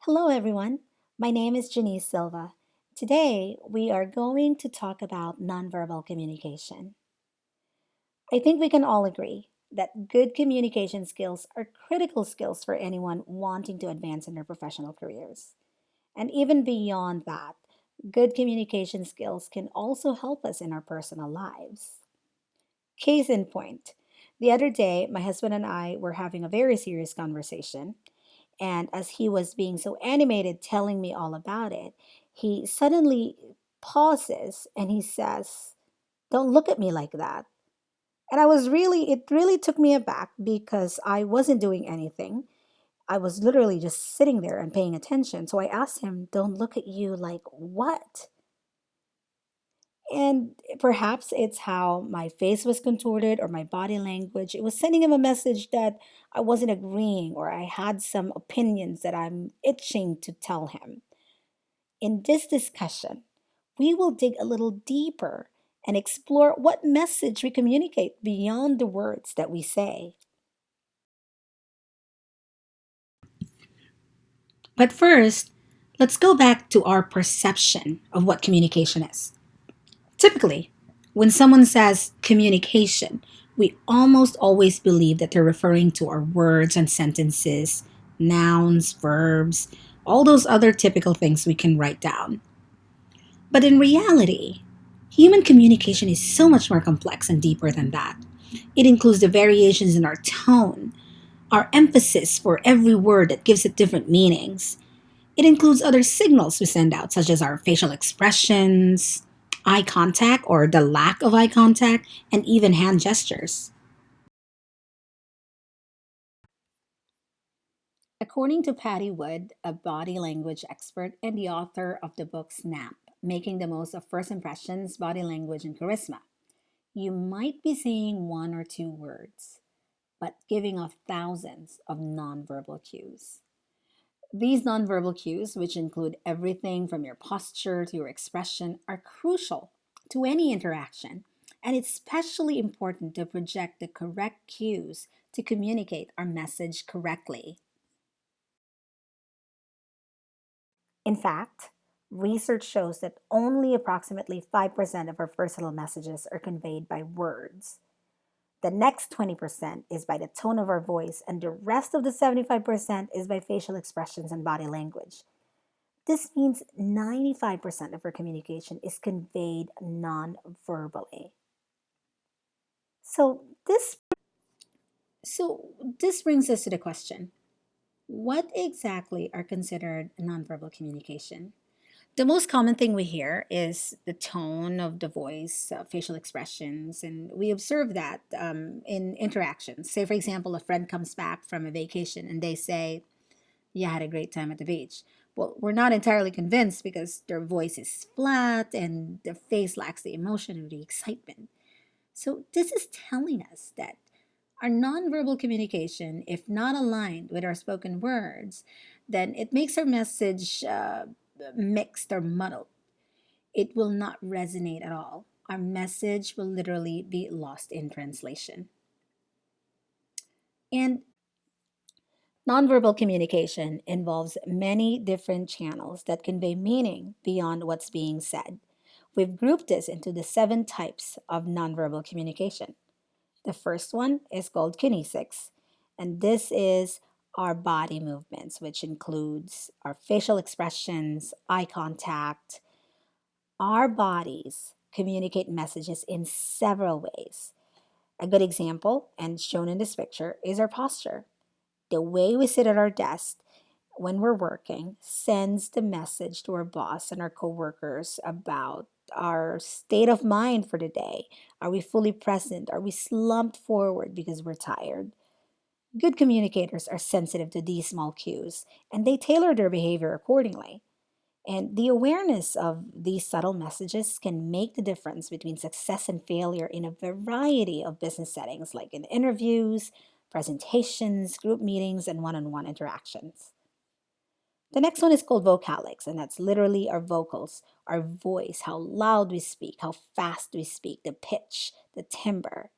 Hello, everyone. My name is Janice Silva. Today, we are going to talk about nonverbal communication. I think we can all agree that good communication skills are critical skills for anyone wanting to advance in their professional careers. And even beyond that, good communication skills can also help us in our personal lives. Case in point, the other day, my husband and I were having a very serious conversation. And as he was being so animated telling me all about it, he suddenly pauses and he says, "Don't look at me like that." And it really took me aback because I wasn't doing anything. I was literally just sitting there and paying attention. So I asked him, "Don't look at you like what?" And perhaps it's how my face was contorted or my body language. It was sending him a message that I wasn't agreeing or I had some opinions that I'm itching to tell him. In this discussion, we will dig a little deeper and explore what message we communicate beyond the words that we say. But first, let's go back to our perception of what communication is. Typically, when someone says communication, we almost always believe that they're referring to our words and sentences, nouns, verbs, all those other typical things we can write down. But in reality, human communication is so much more complex and deeper than that. It includes the variations in our tone, our emphasis for every word that gives it different meanings. It includes other signals we send out, such as our facial expressions, eye contact or the lack of eye contact, and even hand gestures. According to Patty Wood, a body language expert and the author of the book Snap, Making the Most of First Impressions, Body Language, and Charisma, you might be saying one or two words, but giving off thousands of nonverbal cues. These nonverbal cues, which include everything from your posture to your expression, are crucial to any interaction. And it's especially important to project the correct cues to communicate our message correctly. In fact, research shows that only approximately 5% of our personal messages are conveyed by words. The next 20% is by the tone of our voice, and the rest of the 75% is by facial expressions and body language. This means 95% of our communication is conveyed non verbally. So this brings us to the question, what exactly are considered nonverbal communication? The most common thing we hear is the tone of the voice, facial expressions, and we observe that in interactions. Say, for example, a friend comes back from a vacation and they say, "You had a great time at the beach." Well, we're not entirely convinced because their voice is flat and their face lacks the emotion or the excitement. So, this is telling us that our nonverbal communication, if not aligned with our spoken words, then it makes our message mixed or muddled. It will not resonate at all. Our message will literally be lost in translation. And nonverbal communication involves many different channels that convey meaning beyond what's being said. We've grouped this into the seven types of nonverbal communication. The first one is called kinesics, and this is our body movements, which includes our facial expressions, eye contact. Our bodies communicate messages in several ways. A good example, and shown in this picture, is our posture. The way we sit at our desk when we're working sends the message to our boss and our coworkers about our state of mind for the day. Are we fully present? Are we slumped forward because we're tired? Good communicators are sensitive to these small cues and they tailor their behavior accordingly. And the awareness of these subtle messages can make the difference between success and failure in a variety of business settings, like in interviews, presentations, group meetings, and one on one interactions. The next one is called vocalics, and that's literally our vocals, our voice, how loud we speak, how fast we speak, the pitch, the timbre.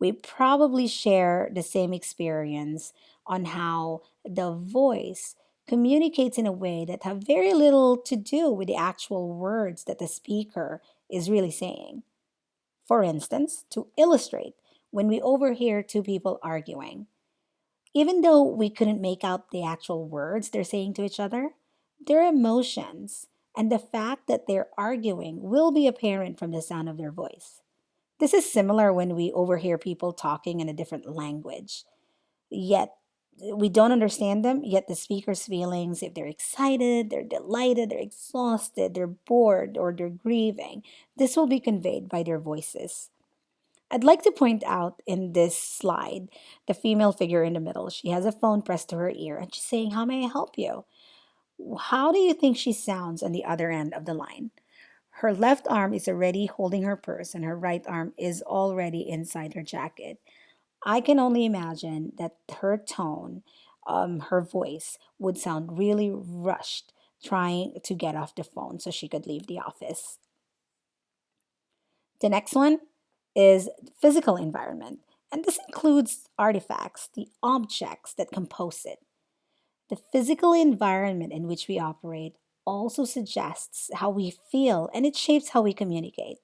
We probably share the same experience on how the voice communicates in a way that have very little to do with the actual words that the speaker is really saying. For instance, to illustrate, when we overhear two people arguing, even though we couldn't make out the actual words they're saying to each other, their emotions and the fact that they're arguing will be apparent from the sound of their voice. This is similar when we overhear people talking in a different language, yet we don't understand them, yet the speaker's feelings, if they're excited, they're delighted, they're exhausted, they're bored, or they're grieving, this will be conveyed by their voices. I'd like to point out in this slide the female figure in the middle. She has a phone pressed to her ear and she's saying, "How may I help you?" How do you think she sounds on the other end of the line? Her left arm is already holding her purse and her right arm is already inside her jacket. I can only imagine that her tone, her voice would sound really rushed trying to get off the phone so she could leave the office. The next one is physical environment, and this includes artifacts, the objects that compose it. The physical environment in which we operate also suggests how we feel and it shapes how we communicate.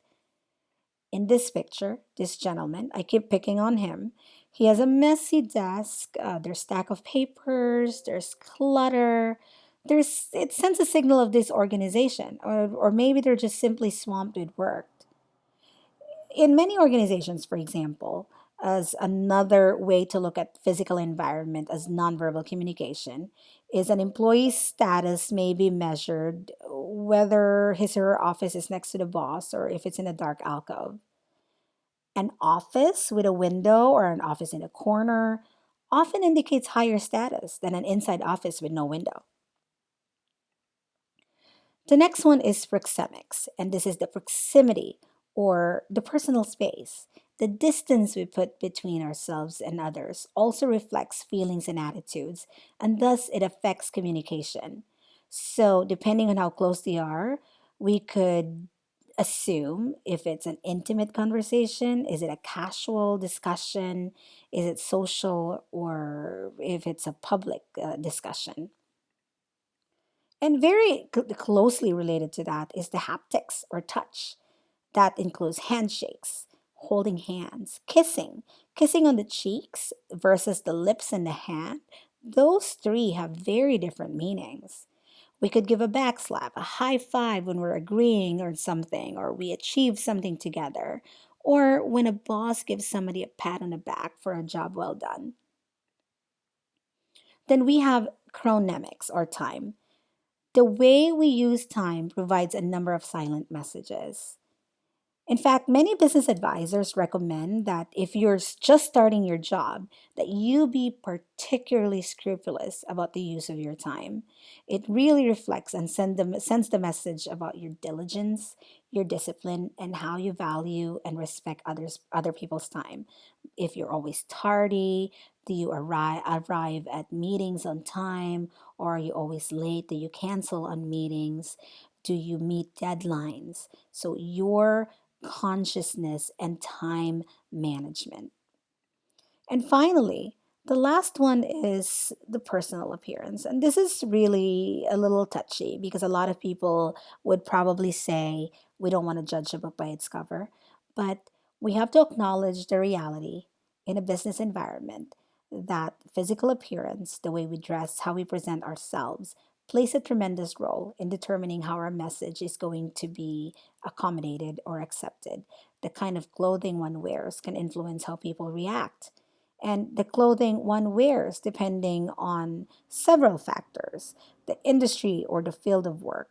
In this picture, this gentleman, I keep picking on him. He has a messy desk. There's stack of papers. There's clutter. It sends a signal of disorganization, or maybe they're just simply swamped with work. In many organizations, for example, as another way to look at physical environment as nonverbal communication, is an employee's status may be measured whether his or her office is next to the boss or if it's in a dark alcove. An office with a window or an office in a corner often indicates higher status than an inside office with no window. The next one is proxemics, and this is the proximity or the personal space. The distance we put between ourselves and others also reflects feelings and attitudes, and thus it affects communication. So, depending on how close they are, we could assume if it's an intimate conversation, is it a casual discussion, is it social, or if it's a public discussion. And very closely related to that is the haptics or touch. That includes handshakes, holding hands, kissing on the cheeks versus the lips and the hand. Those three have very different meanings. We could give a backslap, a high five when we're agreeing on something or we achieve something together, or when a boss gives somebody a pat on the back for a job well done. Then we have chronemics or time. The way we use time provides a number of silent messages. In fact, many business advisors recommend that if you're just starting your job, that you be particularly scrupulous about the use of your time. It really reflects and sends the message about your diligence, your discipline, and how you value and respect other people's time. If you're always tardy, do you arrive at meetings on time, or are you always late? Do you cancel on meetings? Do you meet deadlines? So your consciousness and time management. And finally, the last one is the personal appearance. And this is really a little touchy because a lot of people would probably say we don't want to judge a book by its cover. But we have to acknowledge the reality in a business environment that physical appearance, the way we dress, how we present ourselves, plays a tremendous role in determining how our message is going to be accommodated or accepted. The kind of clothing one wears can influence how people react, and the clothing one wears depending on several factors, the industry or the field of work.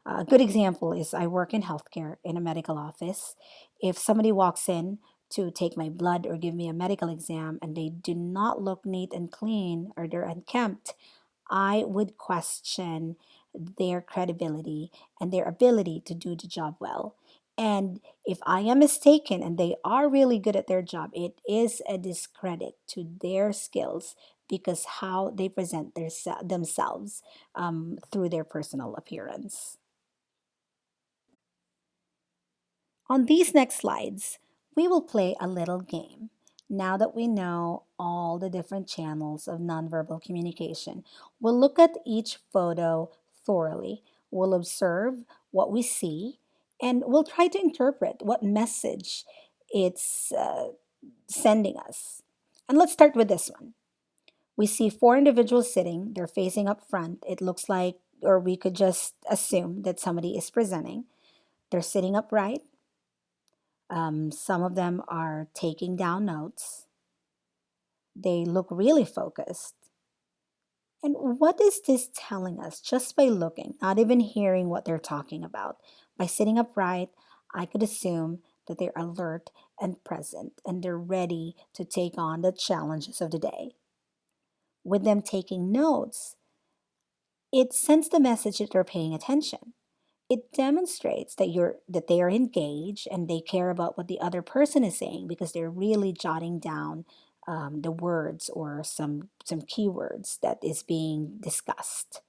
A good example is I work in healthcare in a medical office. If somebody walks in to take my blood or give me a medical exam and they do not look neat and clean or they're unkempt, I would question their credibility and their ability to do the job well. And if I am mistaken and they are really good at their job, it is a discredit to their skills because how they present themselves through their personal appearance. On these next slides, we will play a little game. Now that we know all the different channels of nonverbal communication, we'll look at each photo thoroughly. We'll observe what we see and we'll try to interpret what message it's sending us. And let's start with this one. We see four individuals sitting, they're facing up front. It looks like, or we could just assume that somebody is presenting. They're sitting upright. Some of them are taking down notes. They look really focused. And what is this telling us just by looking, not even hearing what they're talking about? By sitting upright, I could assume that they're alert and present and they're ready to take on the challenges of the day. With them taking notes, it sends the message that they're paying attention. It demonstrates that they are engaged and they care about what the other person is saying because they're really jotting down the words or some keywords that is being discussed.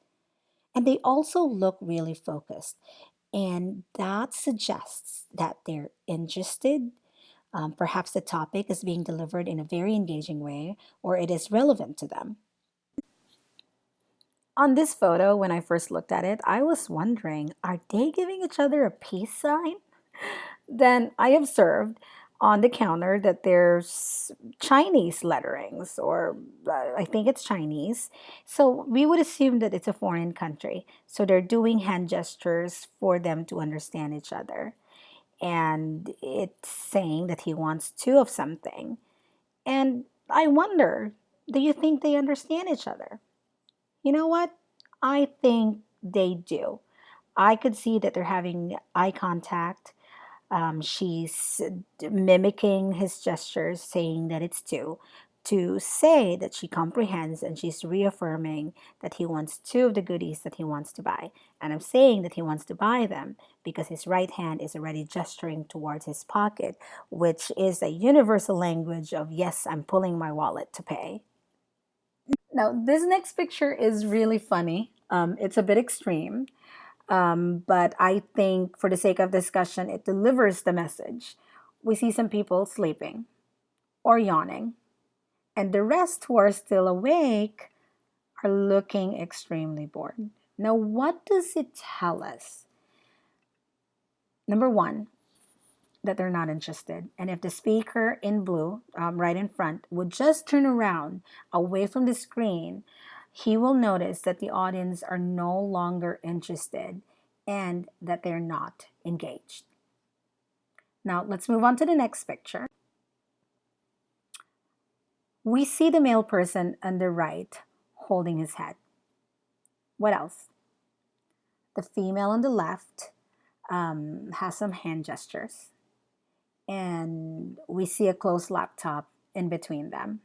And they also look really focused, and that suggests that they're interested. Perhaps the topic is being delivered in a very engaging way, or it is relevant to them. On this photo, when I first looked at it, I was wondering, are they giving each other a peace sign? Then I observed on the counter that there's Chinese letterings, or I think it's Chinese. So we would assume that it's a foreign country. So they're doing hand gestures for them to understand each other. And it's saying that he wants two of something. And I wonder, do you think they understand each other? You know what? I think they do. I could see that they're having eye contact. She's mimicking his gestures, saying that it's two, to say that she comprehends and she's reaffirming that he wants two of the goodies that he wants to buy. And I'm saying that he wants to buy them because his right hand is already gesturing towards his pocket, which is a universal language of, yes, I'm pulling my wallet to pay. Now, this next picture is really funny. It's a bit extreme, but I think for the sake of discussion, it delivers the message. We see some people sleeping or yawning, and the rest who are still awake are looking extremely bored. Now, what does it tell us? Number one, that they're not interested. And if the speaker in blue, right in front, would just turn around away from the screen, he will notice that the audience are no longer interested and that they're not engaged. Now, let's move on to the next picture. We see the male person on the right holding his head. What else? The female on the left has some hand gestures. And we see a closed laptop in between them.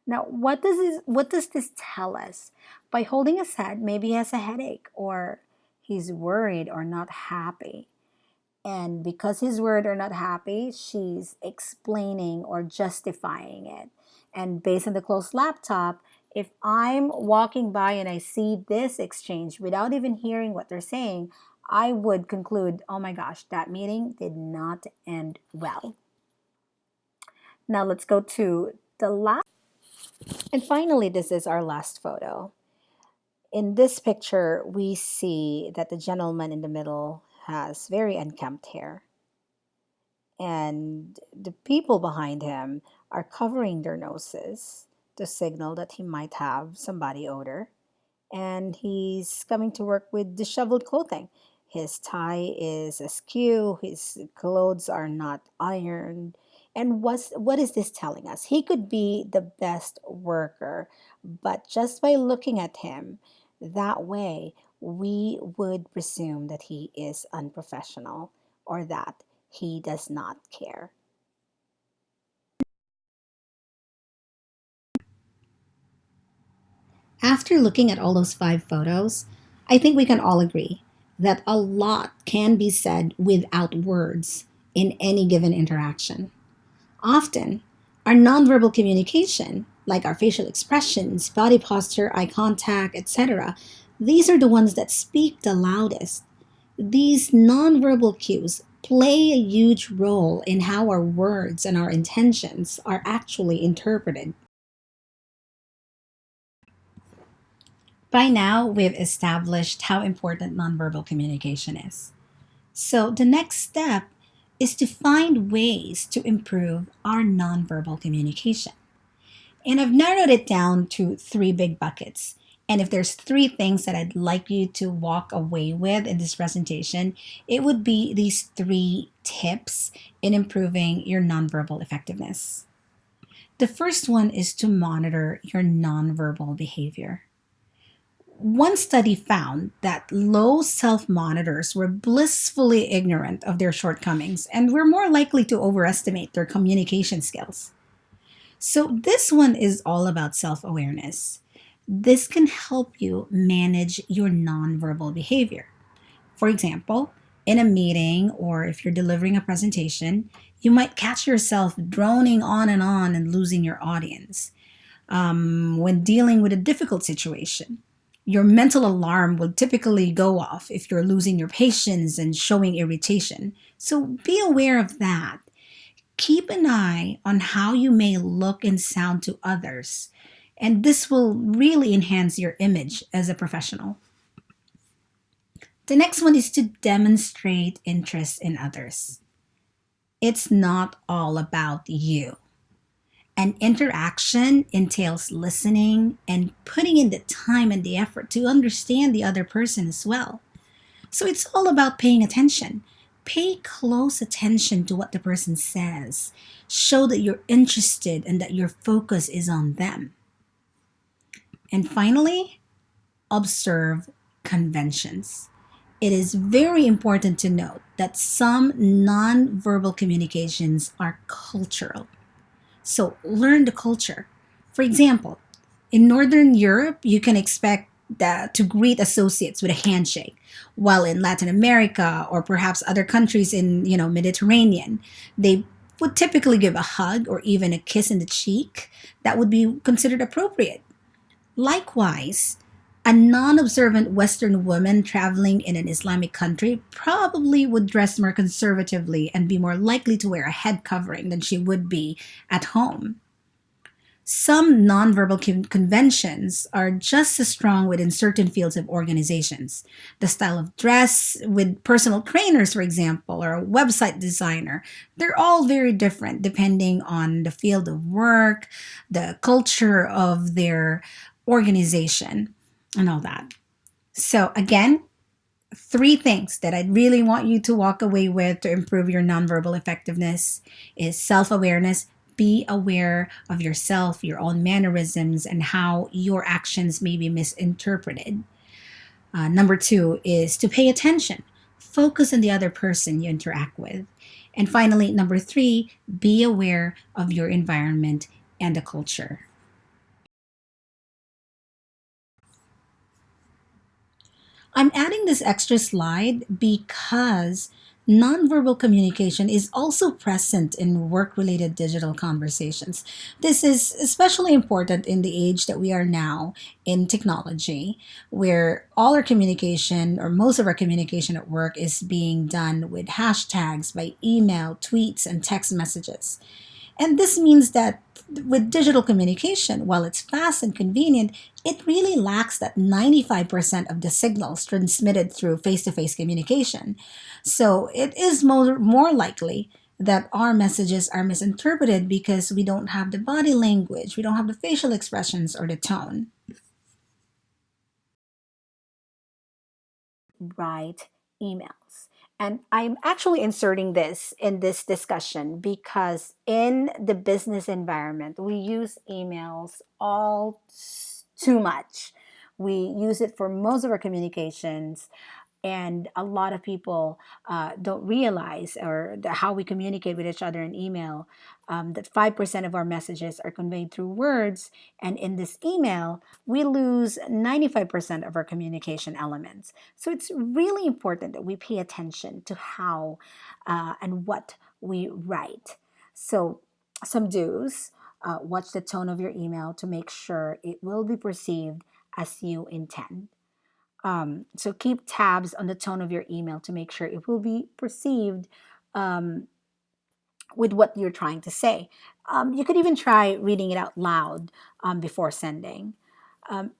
Now, what does this tell us? By holding his head, maybe he has a headache or he's worried or not happy. And because he's worried or not happy, she's explaining or justifying it. And based on the closed laptop, if I'm walking by and I see this exchange without even hearing what they're saying, I would conclude, oh my gosh, that meeting did not end well. Now let's go to the last. And finally, this is our last photo. In this picture, we see that the gentleman in the middle has very unkempt hair. And the people behind him are covering their noses to signal that he might have some body odor. And he's coming to work with disheveled clothing. His tie is askew, his clothes are not ironed. And what is this telling us? He could be the best worker, but just by looking at him that way, we would presume that he is unprofessional or that he does not care. After looking at all those five photos, I think we can all agree that a lot can be said without words in any given interaction. Often, our nonverbal communication, like our facial expressions, body posture, eye contact, etc., these are the ones that speak the loudest. These nonverbal cues play a huge role in how our words and our intentions are actually interpreted. By now, we've established how important nonverbal communication is. So, the next step is to find ways to improve our nonverbal communication. And I've narrowed it down to three big buckets. And if there's three things that I'd like you to walk away with in this presentation, it would be these three tips in improving your nonverbal effectiveness. The first one is to monitor your nonverbal behavior. One study found that low self monitors were blissfully ignorant of their shortcomings and were more likely to overestimate their communication skills. So, this one is all about self awareness. This can help you manage your nonverbal behavior. For example, in a meeting or if you're delivering a presentation, you might catch yourself droning on and losing your audience. When dealing with a difficult situation, your mental alarm will typically go off if you're losing your patience and showing irritation. So be aware of that. Keep an eye on how you may look and sound to others, and this will really enhance your image as a professional. The next one is to demonstrate interest in others. It's not all about you. An interaction entails listening and putting in the time and the effort to understand the other person as well. So it's all about paying attention. Pay close attention to what the person says. Show that you're interested and that your focus is on them. And finally, observe conventions. It is very important to note that some nonverbal communications are cultural. So learn the culture. For example, in Northern Europe, you can expect to greet associates with a handshake, while in Latin America or perhaps other countries in Mediterranean, they would typically give a hug or even a kiss in the cheek that would be considered appropriate. Likewise, a non observant Western woman traveling in an Islamic country probably would dress more conservatively and be more likely to wear a head covering than she would be at home. Some nonverbal conventions are just as strong within certain fields of organizations. The style of dress with personal trainers, for example, or a website designer, they're all very different depending on the field of work, the culture of their organization, and all that. So, again, three things that I really want you to walk away with to improve your nonverbal effectiveness is self-awareness. Be aware of yourself, your own mannerisms, and how your actions may be misinterpreted. Number two is to pay attention. Focus on the other person you interact with. And finally, number three, be aware of your environment and the culture. I'm adding this extra slide because nonverbal communication is also present in work related digital conversations. This is especially important in the age that we are now in technology, where all our communication or most of our communication at work is being done with hashtags by email, tweets, and text messages. And this means that with digital communication, while it's fast and convenient, it really lacks that 95% of the signals transmitted through face to face communication. So it is more likely that our messages are misinterpreted because we don't have the body language, we don't have the facial expressions or the tone. Write emails. And I'm actually inserting this in this discussion because in the business environment, we use emails all too much. We use it for most of our communications, and a lot of people don't realize how we communicate with each other in email, that 5% of our messages are conveyed through words, and in this email we lose 95% of our communication elements. So it's really important that we pay attention to how and what we write. So some do's: watch the tone of your email to make sure it will be perceived as you intend. So keep tabs on the tone of your email to make sure it will be perceived um, with what you're trying to say. You could even try reading it out loud before sending.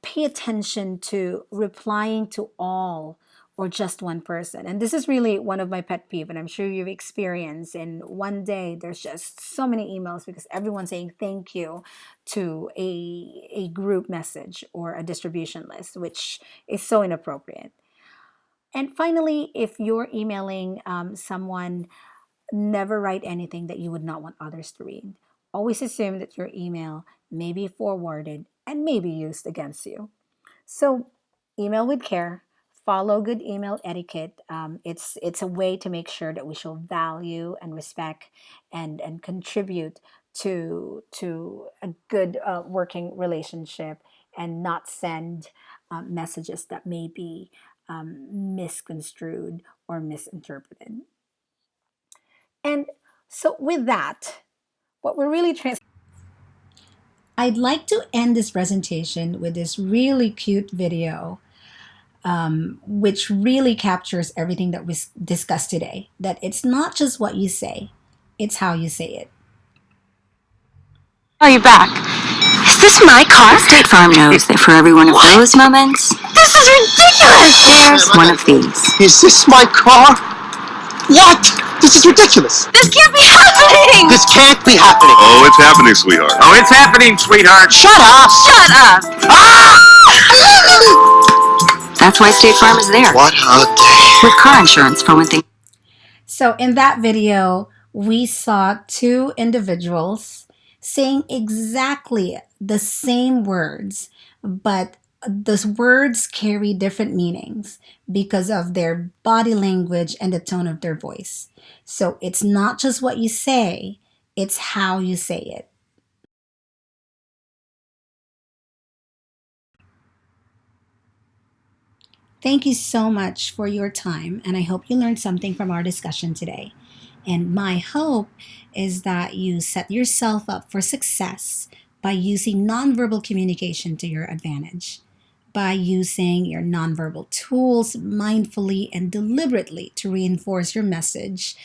Pay attention to replying to all or just one person. And this is really one of my pet peeve, and I'm sure you've experienced. In one day, there's just so many emails because everyone's saying thank you to a group message or a distribution list, which is so inappropriate. And finally, if you're emailing someone, never write anything that you would not want others to read. Always assume that your email may be forwarded and may be used against you. So, email with care. Follow good email etiquette. It's a way to make sure that we show value and respect and contribute to a good working relationship, and not send messages that may be misconstrued or misinterpreted. And so, with that, what we're really I'd like to end this presentation with this really cute video, which really captures everything that we discussed today. That it's not just what you say, it's how you say it. Are you back? Is this my car? State Farm knows that for every one of those moments, this is ridiculous! There's one of these. Is this my car? What? This is ridiculous. This can't be happening! This can't be happening. Oh, it's happening, sweetheart. Oh, it's happening, sweetheart. Shut up! Shut up! Ah! That's why State Farm is there. What a day. With car insurance for when things... So, in that video, we saw two individuals saying exactly the same words, but those words carry different meanings because of their body language and the tone of their voice. So, it's not just what you say, it's how you say it. Thank you so much for your time, and I hope you learned something from our discussion today. And my hope is that you set yourself up for success by using nonverbal communication to your advantage, by using your nonverbal tools mindfully and deliberately to reinforce your message.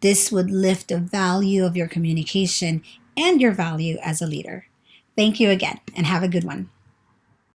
This would lift the value of your communication and your value as a leader. Thank you again, and have a good one.